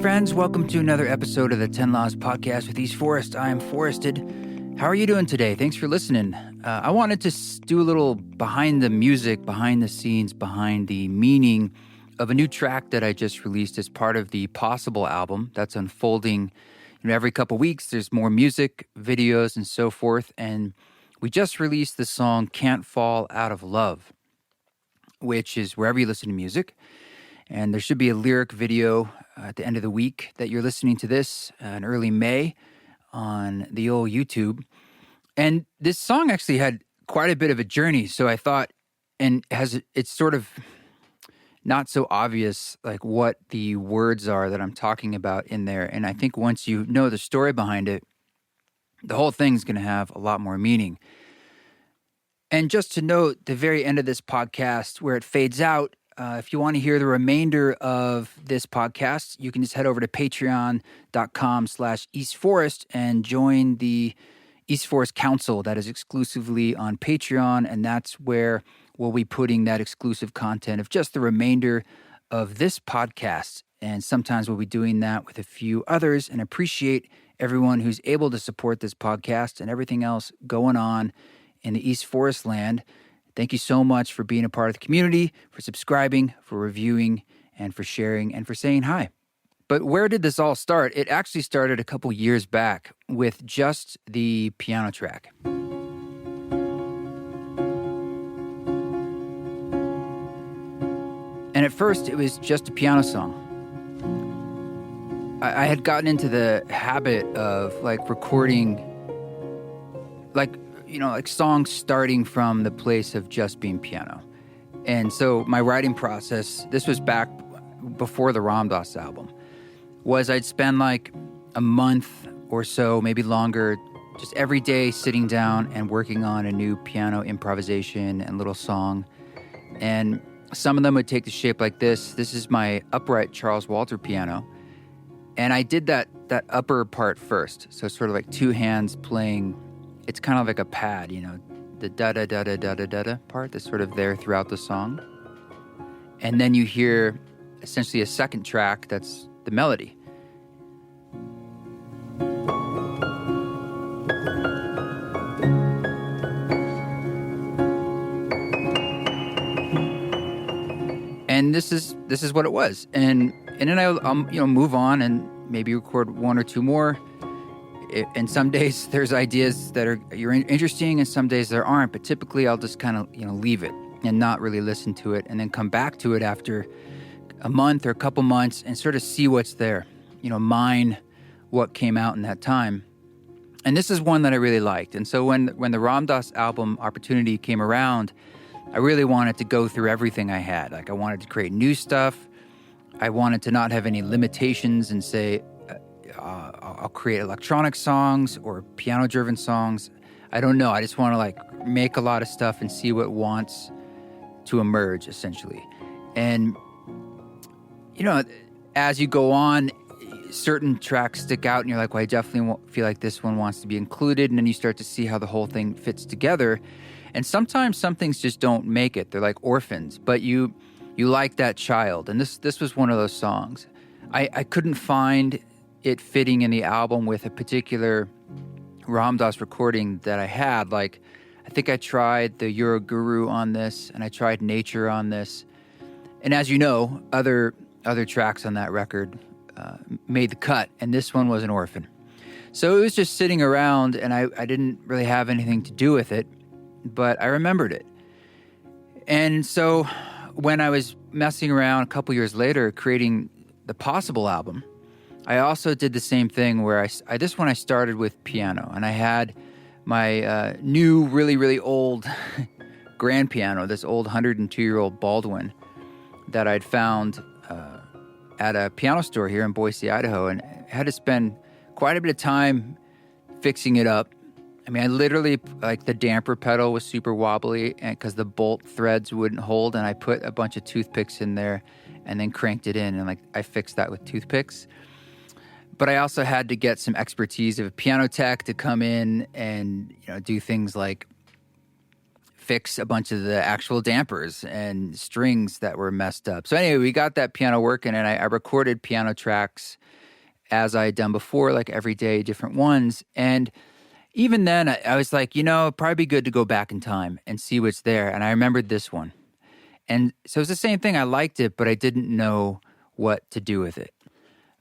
friends. Welcome to another episode of the 10 Laws Podcast with East Forest. I am Forested. How are you doing today? Thanks for listening. I wanted to do a little behind the music, behind the scenes, behind the meaning of a new track that I just released as part of the Possible album that's unfolding. Every couple weeks, there's more music, videos, and so forth. And we just released the song Can't Fall Out of Love, which is wherever you listen to music. And there should be a lyric video at the end of the week that you're listening to this in early May on the old YouTube. And this song actually had quite a bit of a journey. So I thought, and it's sort of not so obvious like what the words are that I'm talking about in there. And I think once you know the story behind it, the whole thing's going to have a lot more meaning. And just to note, the very end of this podcast where it fades out, if you want to hear the remainder of this podcast, you can just head over to patreon.com/eastforest and join the East Forest Council that is exclusively on Patreon. And that's where we'll be putting that exclusive content of just the remainder of this podcast. And sometimes we'll be doing that with a few others, and appreciate everyone who's able to support this podcast and everything else going on in the East Forest land. Thank you so much for being a part of the community, for subscribing, for reviewing, and for sharing, and for saying hi. But where did this all start? It actually started a couple years back with just the piano track. And at first, it was just a piano song. I had gotten into the habit of recording songs starting from the place of just being piano. And so my writing process, this was back before the Ram Dass album, was I'd spend a month or so, maybe longer, just every day sitting down and working on a new piano improvisation and little song. And some of them would take the shape like this. This is my upright Charles Walter piano. And I did that upper part first. So sort of two hands playing. It's kind of like a pad, the da-da-da-da-da-da-da part that's sort of there throughout the song. And then you hear essentially a second track that's the melody. And this is what it was. And then I'll move on and maybe record one or two more. And some days there's ideas that are interesting, and some days there aren't. But typically I'll just kind of leave it and not really listen to it, and then come back to it after a month or a couple months and sort of see what's there. Mine what came out in that time. And this is one that I really liked. And so when the Ram Dass album opportunity came around, I really wanted to go through everything I had. I wanted to create new stuff. I wanted to not have any limitations and say, I'll create electronic songs or piano-driven songs. I don't know. I just want to make a lot of stuff and see what wants to emerge, essentially. And, as you go on, certain tracks stick out and you're like, well, I definitely feel like this one wants to be included. And then you start to see how the whole thing fits together. And sometimes some things just don't make it. They're like orphans, but you like that child. And this was one of those songs. I couldn't find it fitting in the album with a particular Ram Dass recording that I had. I think I tried the You're a Guru on this, and I tried Nature on this. And as you know, other tracks on that record made the cut, and this one was an orphan. So it was just sitting around, and I didn't really have anything to do with it, but I remembered it. And so when I was messing around a couple years later creating the Possible album, I also did the same thing where this one I started with piano, and I had my new, really, really old grand piano, this old 102-year-old Baldwin that I'd found at a piano store here in Boise, Idaho, and I had to spend quite a bit of time fixing it up. I mean, I literally, the damper pedal was super wobbly and because the bolt threads wouldn't hold, and I put a bunch of toothpicks in there and then cranked it in, and I fixed that with toothpicks. But I also had to get some expertise of a piano tech to come in and do things like fix a bunch of the actual dampers and strings that were messed up. So anyway, we got that piano working, and I recorded piano tracks as I had done before, like every day, different ones. And even then, I was like, it'd probably be good to go back in time and see what's there. And I remembered this one. And so it's the same thing. I liked it, but I didn't know what to do with it.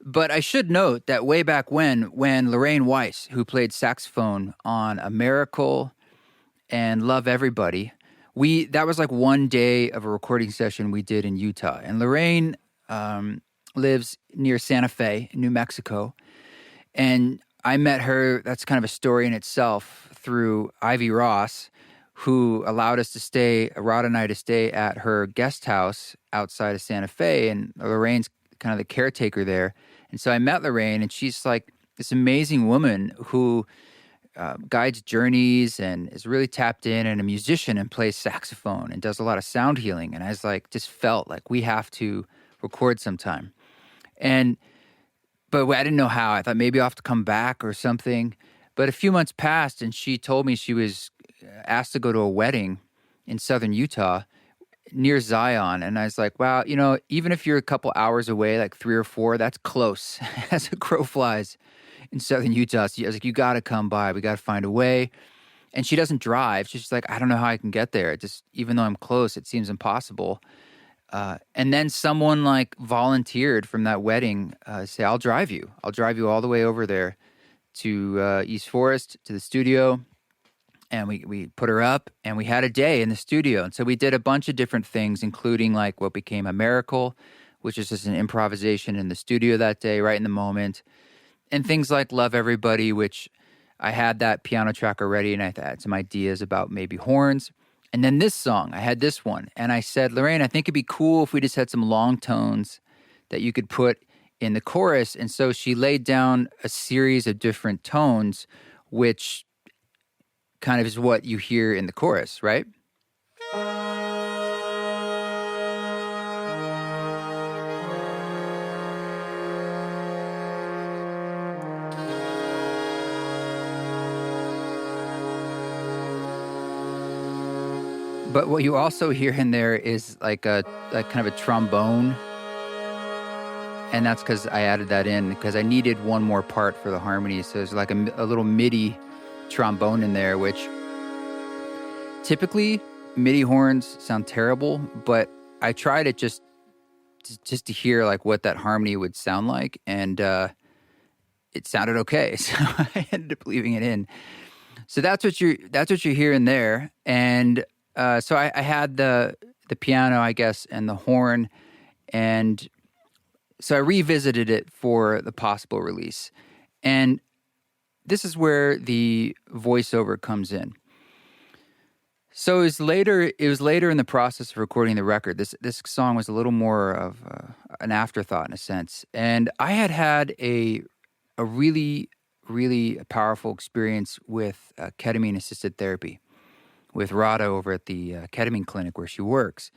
But I should note that way back when Lorraine Weiss, who played saxophone on A Miracle and Love Everybody, that was like one day of a recording session we did in Utah. And Lorraine lives near Santa Fe, New Mexico. And I met her, that's kind of a story in itself, through Ivy Ross, who allowed us to stay, Rod and I, to stay at her guest house outside of Santa Fe. And Lorraine's kind of the caretaker there. And so I met Lorraine, and she's like this amazing woman who guides journeys and is really tapped in, and a musician and plays saxophone and does a lot of sound healing. And I was like, just felt like we have to record sometime. But I didn't know how. I thought maybe I'll have to come back or something. But a few months passed, and she told me she was asked to go to a wedding in southern Utah near Zion. And I was like, wow, even if you're a couple hours away, like 3 or 4, that's close as a crow flies in southern Utah. So I was like, you got to come by. We got to find a way. And she doesn't drive. She's just like, I don't know how I can get there. Even though I'm close, it seems impossible. And then someone like volunteered from that wedding, say, I'll drive you. I'll drive you all the way over there to East Forest, to the studio. And we put her up, and we had a day in the studio. And so we did a bunch of different things, including like what became A Miracle, which is just an improvisation in the studio that day, right in the moment. And things like Love Everybody, which I had that piano track already, and I had some ideas about maybe horns. And then this song, I had this one. And I said, Lorraine, I think it'd be cool if we just had some long tones that you could put in the chorus. And so she laid down a series of different tones, which kind of is what you hear in the chorus, right? But what you also hear in there is like kind of a trombone. And that's because I added that in because I needed one more part for the harmony. So there's like a little MIDI trombone in there, which typically MIDI horns sound terrible, but I tried it just to hear like what that harmony would sound like, and it sounded okay. So I ended up leaving it in. So that's what you're hearing there. And so I had the piano, I guess, and the horn, and so I revisited it for the possible release. And this is where the voiceover comes in. So it was later in the process of recording the record. This song was a little more of an afterthought in a sense. And I had a really, really powerful experience with ketamine-assisted therapy with Rada over at the ketamine clinic where she works.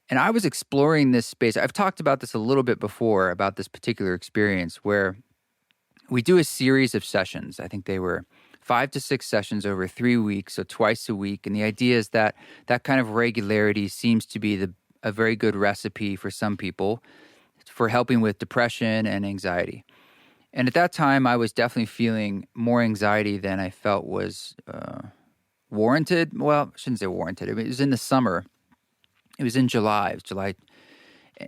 And I was exploring this space. I've talked about this a little bit before, about this particular experience where we do a series of sessions. I think they were 5 to 6 sessions over 3 weeks, so twice a week. And the idea is that kind of regularity seems to be a very good recipe for some people for helping with depression and anxiety. And at that time, I was definitely feeling more anxiety than I felt was warranted. Well, I shouldn't say warranted. It was in the summer. It was in July. It was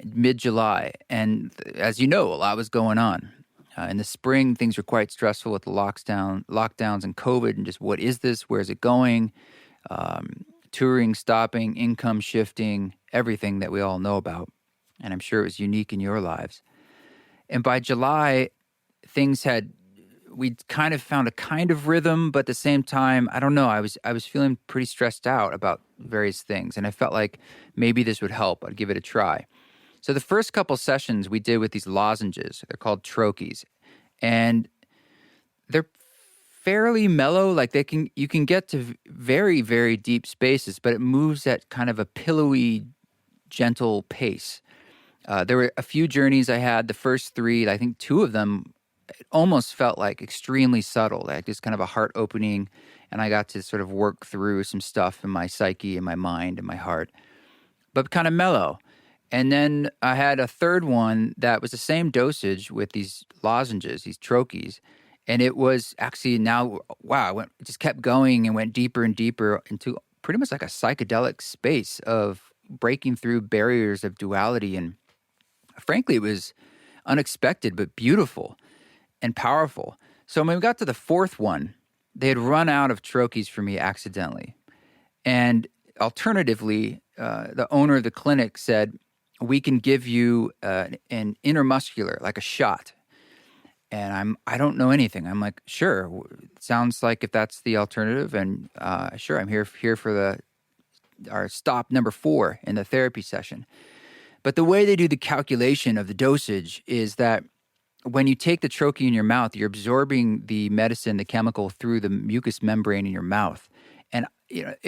mid-July. And as you know, a lot was going on. In the spring, things were quite stressful with the lockdowns and COVID, and just what is this? Where is it going? Touring, stopping, income shifting, everything that we all know about. And I'm sure it was unique in your lives. And by July, we'd kind of found a kind of rhythm, but at the same time, I don't know, I was feeling pretty stressed out about various things, and I felt like maybe this would help. I'd give it a try. So the first couple sessions we did with these lozenges, they're called troches, and they're fairly mellow. Like you can get to very, very deep spaces, but it moves at kind of a pillowy, gentle pace. There were a few journeys I had. The first 3, I think 2 of them it almost felt like extremely subtle, like just kind of a heart opening. And I got to sort of work through some stuff in my psyche and my mind and my heart, but kind of mellow. And then I had a third one that was the same dosage with these lozenges, these troches. And it was actually now, wow, it just kept going and went deeper and deeper into pretty much like a psychedelic space of breaking through barriers of duality. And frankly, it was unexpected, but beautiful and powerful. So when we got to the fourth one, they had run out of troches for me accidentally. And alternatively, the owner of the clinic said, we can give you an intramuscular, like a shot. And I don't know anything. I'm like, sure. Sounds like if that's the alternative, and sure, I'm here for our stop number 4 in the therapy session. But the way they do the calculation of the dosage is that when you take the troche in your mouth, you're absorbing the medicine, the chemical, through the mucous membrane in your mouth. And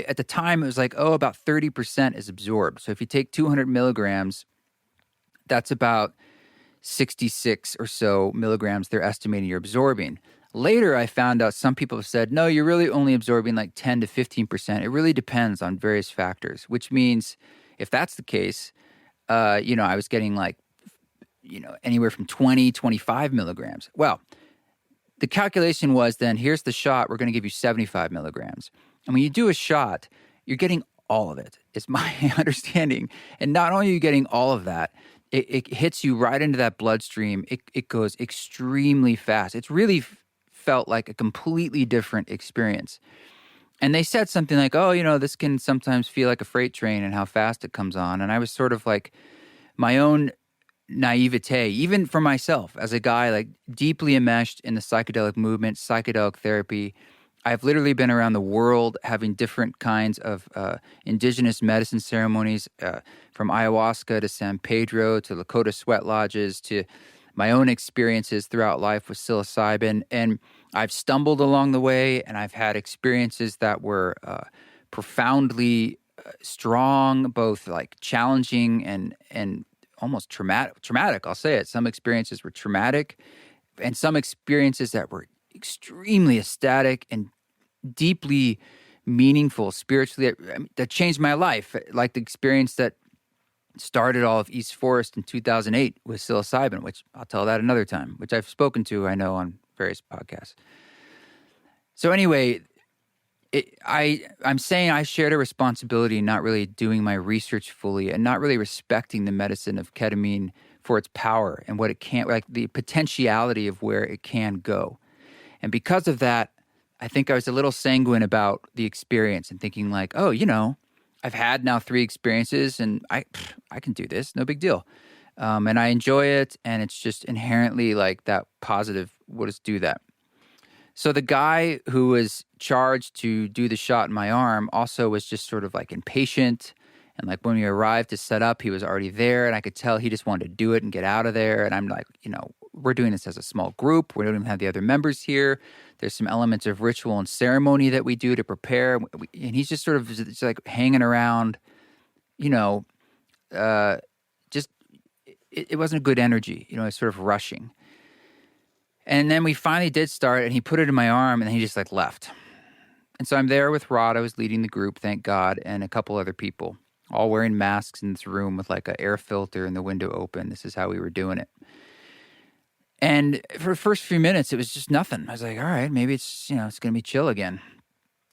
at the time, it was like, about 30% is absorbed. So if you take 200 milligrams, that's about 66 or so milligrams they're estimating you're absorbing. Later, I found out some people have said, no, you're really only absorbing like 10 to 15%. It really depends on various factors, which means if that's the case, I was getting like, anywhere from 20, 25 milligrams. Well, the calculation was then, here's the shot, we're going to give you 75 milligrams. And when you do a shot, you're getting all of it. It's my understanding. And not only are you getting all of that, it hits you right into that bloodstream. It goes extremely fast. It's really felt like a completely different experience. And they said something like, this can sometimes feel like a freight train and how fast it comes on. And I was sort of like, my own naivete, even for myself as a guy like deeply enmeshed in the psychedelic movement, psychedelic therapy. I've literally been around the world having different kinds of indigenous medicine ceremonies, from ayahuasca to San Pedro to Lakota sweat lodges to my own experiences throughout life with psilocybin. And I've stumbled along the way, and I've had experiences that were profoundly strong, both like challenging and almost traumatic. I'll say it. Some experiences were traumatic, and some experiences that were extremely ecstatic and deeply meaningful spiritually, that changed my life. Like the experience that started all of East Forest in 2008 with psilocybin, which I'll tell that another time, which I've spoken to, I know, on various podcasts. So anyway, I'm saying I shared a responsibility in not really doing my research fully and not really respecting the medicine of ketamine for its power and what it can, like the potentiality of where it can go. And because of that, I think I was a little sanguine about the experience and thinking like, I've had now 3 experiences and I can do this, no big deal. And I enjoy it, and it's just inherently like that positive, we'll just do that. So the guy who was charged to do the shot in my arm also was just sort of like impatient. And like when we arrived to set up, he was already there, and I could tell he just wanted to do it and get out of there. And I'm like, we're doing this as a small group. We don't even have the other members here. There's some elements of ritual and ceremony that we do to prepare. And he's just sort of just like hanging around, just, it wasn't a good energy, it's sort of rushing. And then we finally did start, and he put it in my arm, and then he just like left. And so I'm there with Rod. I was leading the group, thank God, and a couple other people, all wearing masks in this room with like an air filter and the window open. This is how we were doing it. And for the first few minutes, it was just nothing. I was like, all right, maybe it's, it's going to be chill again.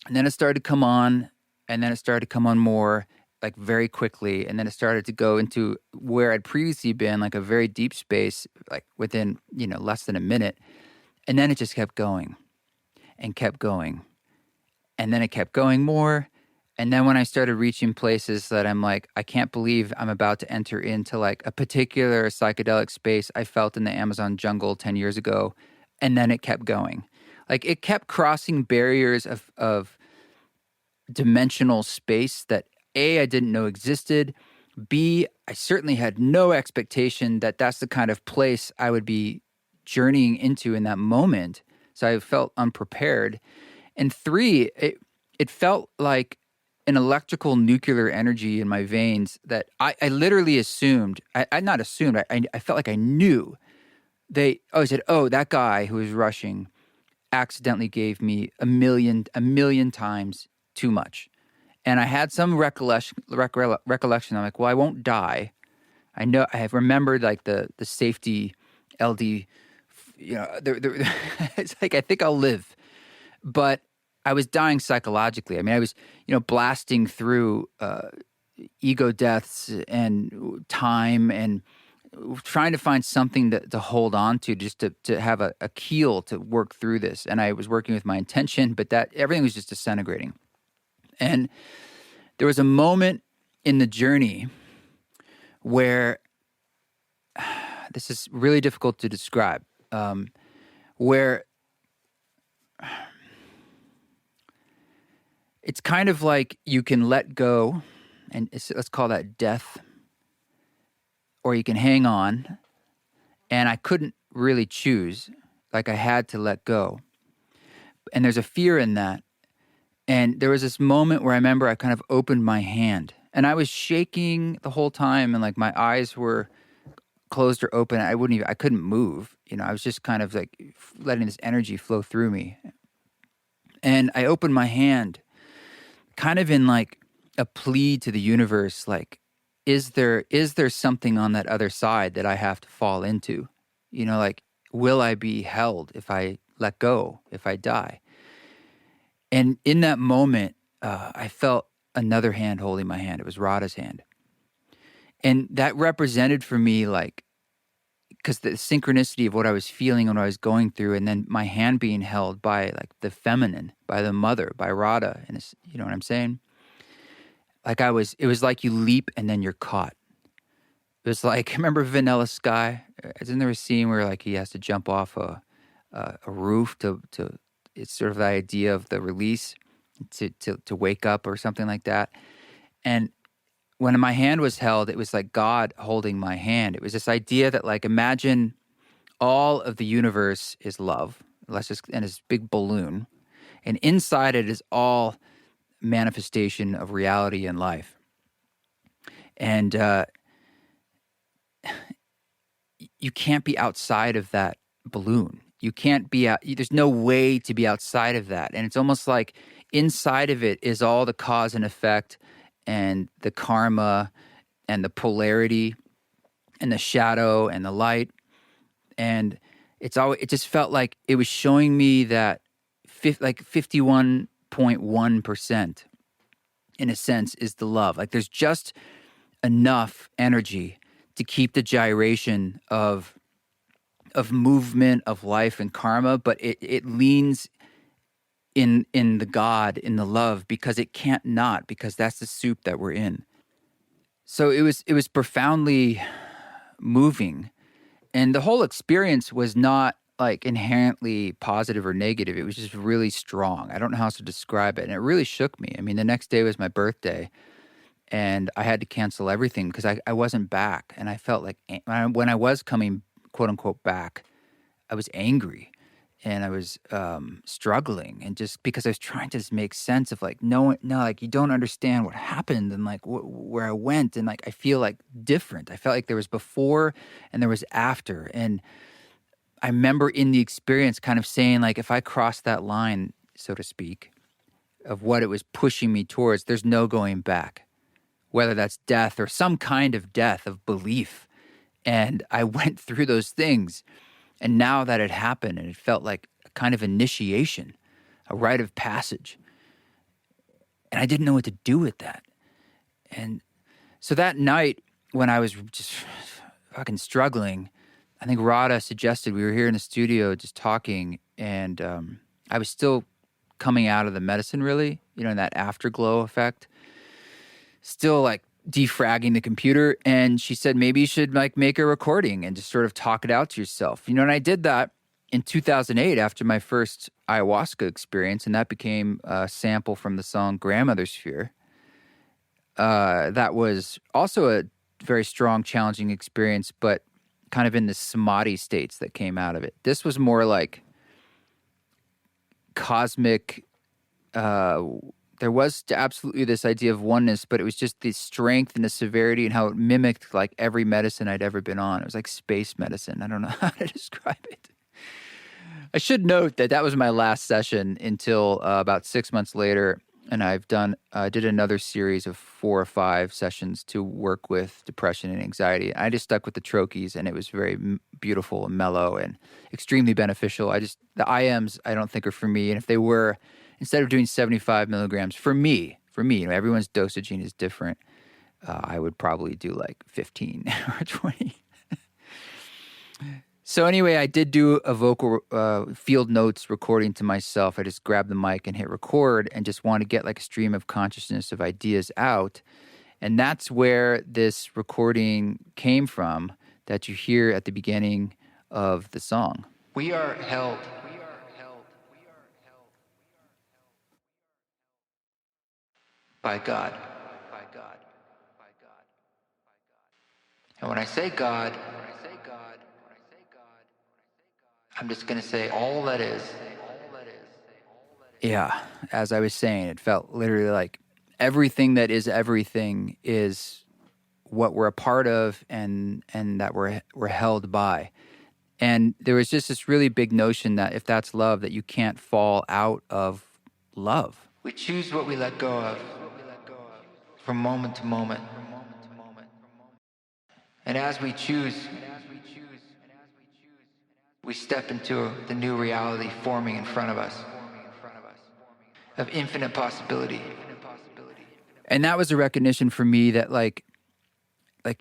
And then it started to come on, and then it started to come on more, like very quickly. And then it started to go into where I'd previously been, like a very deep space, like within, less than a minute. And then it just kept going and kept going. And then it kept going more. And then when I started reaching places that I'm like, I can't believe I'm about to enter into like a particular psychedelic space I felt in the Amazon jungle 10 years ago. And then it kept going. Like it kept crossing barriers of dimensional space that A, I didn't know existed. B, I certainly had no expectation that that's the kind of place I would be journeying into in that moment. So I felt unprepared. And 3, it felt like an electrical nuclear energy in my veins that I literally assumed, I not assumed, I felt like I knew he said, oh, that guy who was rushing accidentally gave me a million times too much. And I had some recollection. I'm like, well, I won't die. I know I have remembered like the safety LD, it's like, I think I'll live. But I was dying psychologically. I mean, I was, blasting through ego deaths and time and trying to find something to hold on to, just to have a keel to work through this. And I was working with my intention, but that everything was just disintegrating. And there was a moment in the journey where this is really difficult to describe, where it's kind of like you can let go, and let's call that death, or you can hang on, and I couldn't really choose. Like I had to let go. And there's a fear in that. And there was this moment where I remember I kind of opened my hand, and I was shaking the whole time, and like my eyes were closed or open. I couldn't move. I was just kind of like letting this energy flow through me. And I opened my hand kind of in like a plea to the universe, like, is there something on that other side that I have to fall into? Like, will I be held if I let go, if I die? And in that moment, I felt another hand holding my hand. It was Radha's hand. And that represented for me, like, because the synchronicity of what I was feeling and what I was going through, and then my hand being held by, like, the feminine, by the mother, by Radha. And it's, you know what I'm saying? Like it was like you leap and then you're caught. It was like, remember Vanilla Sky? Isn't there a scene where, like, he has to jump off a roof to it's sort of the idea of the release to wake up or something like that. And when my hand was held, it was like God holding my hand. It was this idea that, like, imagine all of the universe is love, and this big balloon, and inside it is all manifestation of reality and life. And you can't be outside of that balloon. You can't be out. There's no way to be outside of that. And it's almost like inside of it is all the cause and effect and the karma and the polarity and the shadow and the light. And it just felt like it was showing me that 51.1% in a sense is the love. Like there's just enough energy to keep the gyration of movement, of life and karma, but it leans in the God, in the love, because it can't not, because that's the soup that we're in. So it was profoundly moving. And the whole experience was not like inherently positive or negative. It was just really strong. I don't know how else to describe it. And it really shook me. I mean, the next day was my birthday, and I had to cancel everything because I wasn't back. And I felt like when I was coming, quote unquote, back, I was angry and I was struggling. And just because I was trying to just make sense of like, no, like you don't understand what happened and like where I went. And like, I feel like different. I felt like there was before and there was after. And I remember in the experience kind of saying like, if I crossed that line, so to speak, of what it was pushing me towards, there's no going back, whether that's death or some kind of death of belief. And I went through those things. And now that it happened, and it felt like a kind of initiation, a rite of passage. And I didn't know what to do with that. And so that night when I was just fucking struggling, I think Radha suggested, we were here in the studio just talking, and I was still coming out of the medicine, really, in that afterglow effect, still like defragging the computer. And she said, maybe you should like make a recording and just sort of talk it out to yourself. And I did that in 2008 after my first ayahuasca experience, and that became a sample from the song Grandmother's Fear. That was also a very strong, challenging experience, but kind of in the samadhi states that came out of it. This was more like cosmic there was absolutely this idea of oneness, but it was just the strength and the severity and how it mimicked like every medicine I'd ever been on. It was like space medicine. I don't know how to describe it. I should note that that was my last session until about 6 months later, and did another series of 4 or 5 sessions to work with depression and anxiety. I just stuck with the trochees, and it was very beautiful and mellow and extremely beneficial. The IMs I don't think are for me, and if they were, instead of doing 75 milligrams, for me, everyone's dosaging is different. I would probably do like 15 or 20. So anyway, I did do a vocal field notes recording to myself. I just grabbed the mic and hit record and just wanted to get like a stream of consciousness of ideas out. And that's where this recording came from that you hear at the beginning of the song. We are held. By God. And when I say God, I'm just going to say all that is. Yeah, as I was saying, it felt literally like everything that is everything is what we're a part of and that we're held by. And there was just this really big notion that if that's love, that you can't fall out of love. We choose what we let go of from moment to moment. And as we choose, we step into the new reality forming in front of us of infinite possibility. And that was a recognition for me that like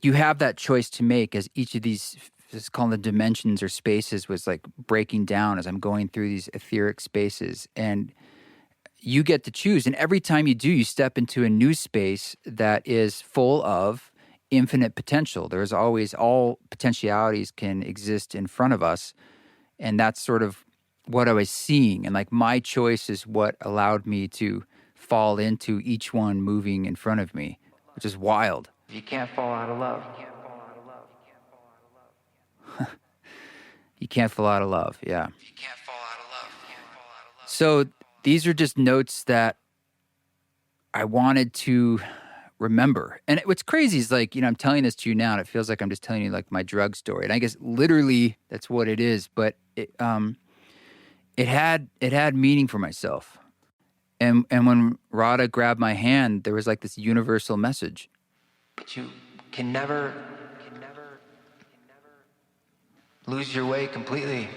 you have that choice to make as each of these, let's call them dimensions or spaces, was like breaking down as I'm going through these etheric spaces. And you get to choose. And every time you do, you step into a new space that is full of infinite potential. There's always, all potentialities can exist in front of us. And that's sort of what I was seeing. And like my choice is what allowed me to fall into each one moving in front of me, which is wild. You can't fall out of love. You can't fall out of love, yeah. You can't fall out of love. So these are just notes that I wanted to remember. And what's crazy is like, I'm telling this to you now and it feels like I'm just telling you like my drug story. And I guess literally that's what it is, but it had meaning for myself. And when Radha grabbed my hand, there was like this universal message. But you can never lose your way completely.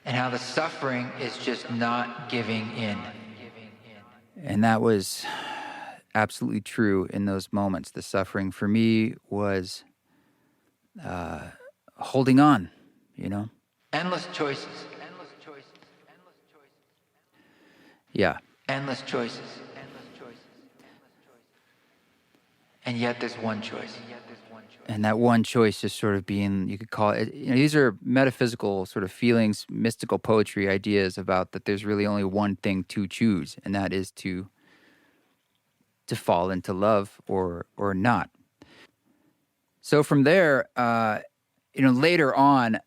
And how the suffering is just not giving in. And that was absolutely true in those moments. The suffering for me was holding on, Endless choices. Yeah. Endless choices. And yet there's one choice. And that one choice just sort of being, you could call it, these are metaphysical sort of feelings, mystical poetry ideas about that there's really only one thing to choose, and that is to fall into love or not. So from there, later on,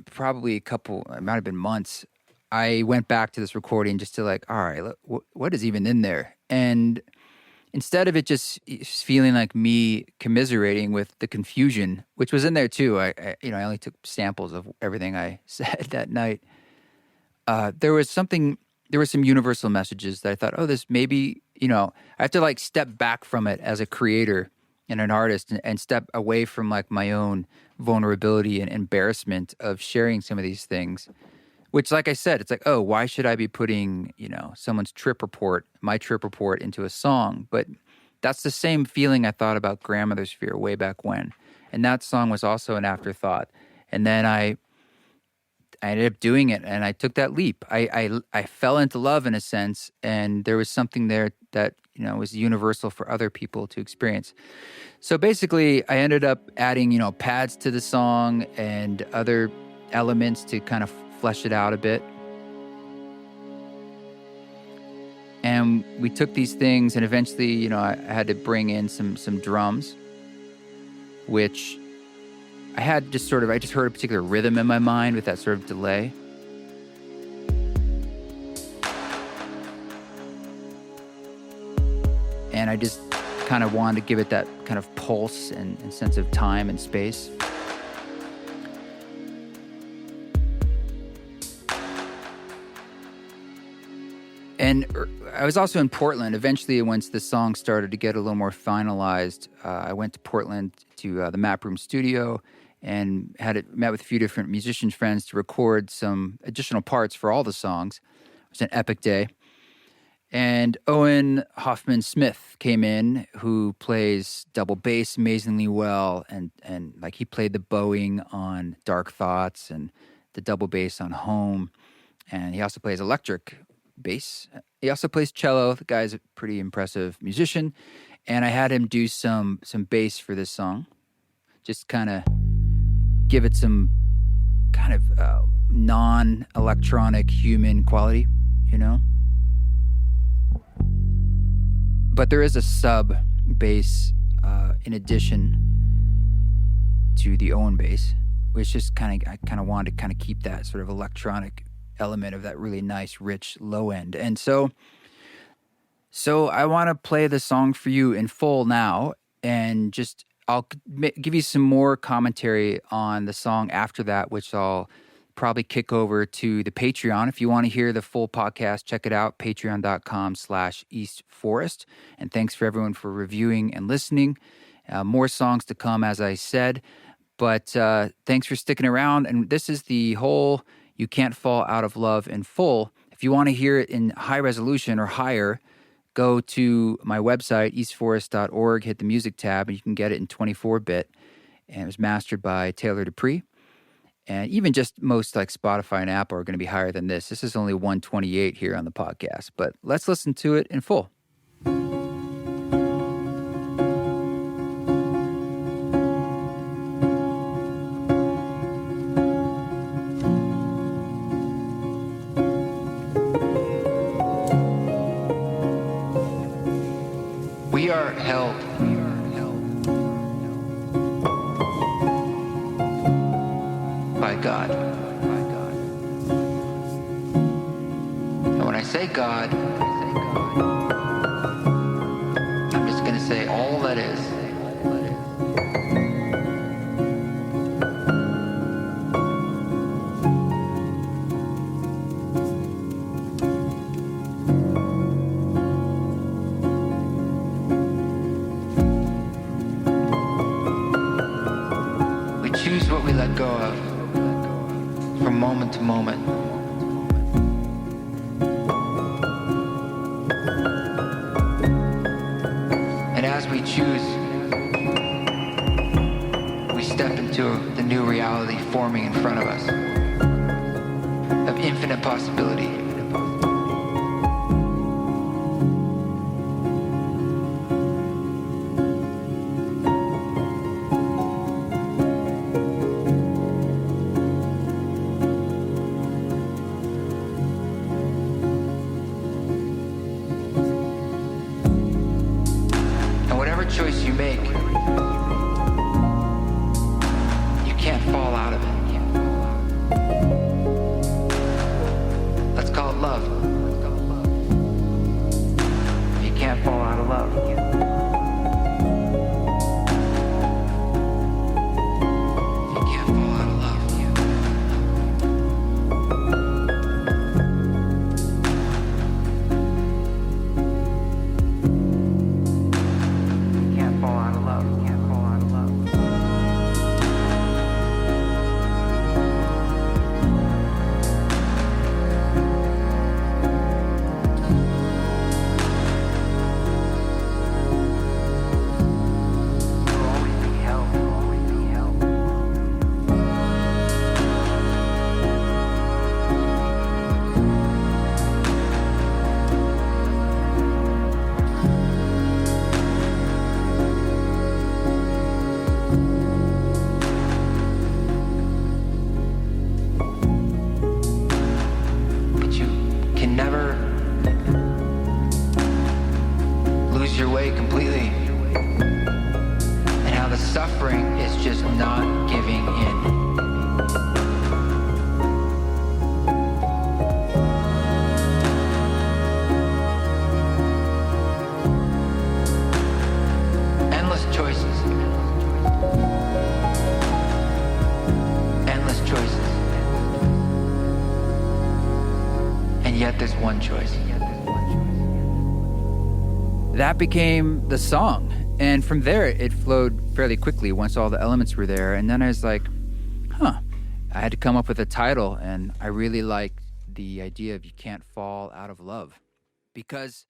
probably it might have been months, I went back to this recording just to like, all right, what is even in there? And instead of it just feeling like me commiserating with the confusion, which was in there too, I only took samples of everything I said that night. There were some universal messages that I thought, this maybe, I have to like step back from it as a creator and an artist and step away from like my own vulnerability and embarrassment of sharing some of these things. Which, like I said, it's like, why should I be putting, someone's my trip report into a song? But that's the same feeling I thought about Grandmother's Fear way back when. And that song was also an afterthought. And then I ended up doing it, and I took that leap. I fell into love in a sense, and there was something there that, was universal for other people to experience. So basically, I ended up adding, pads to the song and other elements to kind of flesh it out a bit. And we took these things, and eventually, I had to bring in some drums, which I just heard a particular rhythm in my mind with that sort of delay. and I just kind of wanted to give it that kind of pulse and sense of time and space. And I was also in Portland. Eventually, once the song started to get a little more finalized, I went to Portland to the Map Room studio and met with a few different musician friends to record some additional parts for all the songs. It was an epic day. And Owen Hoffman-Smith came in, who plays double bass amazingly well, and like he played the bowing on Dark Thoughts and the double bass on Home, and he also plays electric bass. He also plays cello. The guy's a pretty impressive musician, and I had him do some bass for this song, just kind of give it some kind of non-electronic human quality, you know? But there is a sub bass in addition to the Owen bass, which just I kind of wanted to kind of keep that sort of electronic element of that really nice, rich low end. And so I want to play the song for you in full now, and just I'll give you some more commentary on the song after that, which I'll probably kick over to the Patreon. If you want to hear the full podcast, check it out, patreon.com/eastforest. And thanks for everyone for reviewing and listening. More songs to come, as I said, but thanks for sticking around. And this is the whole You Can't Fall Out of Love in full. If you want to hear it in high resolution or higher, go to my website, eastforest.org, hit the music tab, and you can get it in 24-bit. And it was mastered by Taylor Dupree. And even just most like Spotify and Apple are going to be higher than this. This is only 128 here on the podcast, but let's listen to it in full. We are held by God. And when I say God, I'm just going to say all that is. We choose what we let go of from moment to moment. And as we choose, we step into the new reality forming in front of us of infinite possibility. Choice you make, you can't fall out of it. Let's this one choice. That became the song. And from there, it flowed fairly quickly once all the elements were there. And then I was like, I had to come up with a title. And I really liked the idea of you can't fall out of love. Because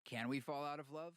can we fall out of love?